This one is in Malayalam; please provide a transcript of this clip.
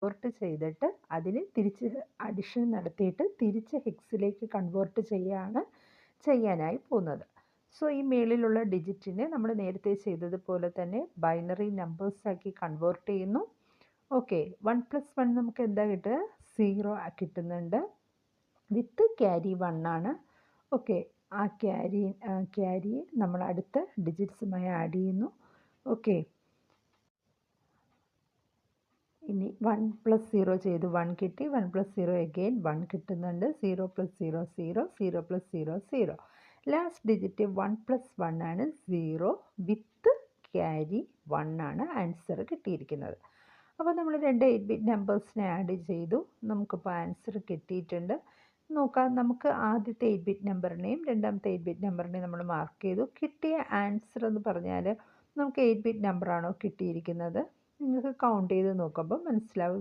കൺവേർട്ട് ചെയ്തിട്ട് അതിന് തിരിച്ച് അഡിഷൻ നടത്തിയിട്ട് തിരിച്ച് ഹെക്സിലേക്ക് കൺവേർട്ട് ചെയ്യാനായി പോകുന്നത്. സോ ഈ മേളിലുള്ള ഡിജിറ്റിനെ നമ്മൾ നേരത്തെ ചെയ്തതുപോലെ തന്നെ ബൈനറി നമ്പേഴ്സാക്കി കൺവേർട്ട് ചെയ്യുന്നു. ഓക്കെ, 1 + 1 നമുക്ക് എന്താ കിട്ടുക? 0 കിട്ടുന്നുണ്ട്. വിത്ത് ക്യാരി 1 ആണ്. ഓക്കെ, ആ ക്യാരി നമ്മൾ അടുത്ത ഡിജിറ്റ്സുമായി ആഡ് ചെയ്യുന്നു. ഓക്കെ, ഇനി 1 + 0 ചെയ്ത് 1 കിട്ടി. 1 + 0 അഗെയിൻ 1 കിട്ടുന്നുണ്ട്. 0 + 0 0, 0 + 0 0. ലാസ്റ്റ് ഡിജിറ്റ് 1 + 1 ആണ്. 0 വിത്ത് ക്യാരി 1 ആണ് ആൻസർ കിട്ടിയിരിക്കുന്നത്. അപ്പോൾ നമ്മൾ 2 8-ബിറ്റ് നമ്പേഴ്സിനെ ആഡ് ചെയ്തു. നമുക്കിപ്പോൾ ആൻസർ കിട്ടിയിട്ടുണ്ട്. നോക്കാം, നമുക്ക് ആദ്യത്തെ 8-ബിറ്റ് നമ്പറിനെയും രണ്ടാമത്തെ 8-ബിറ്റ് നമ്പറിനെയും നമ്മൾ മാർക്ക് ചെയ്തു. കിട്ടിയ ആൻസർ എന്ന് പറഞ്ഞാൽ നമുക്ക് 8-ബിറ്റ് നമ്പറാണോ കിട്ടിയിരിക്കുന്നത്? നിങ്ങൾക്ക് കൗണ്ട് ചെയ്ത് നോക്കുമ്പോൾ മനസ്സിലാവും.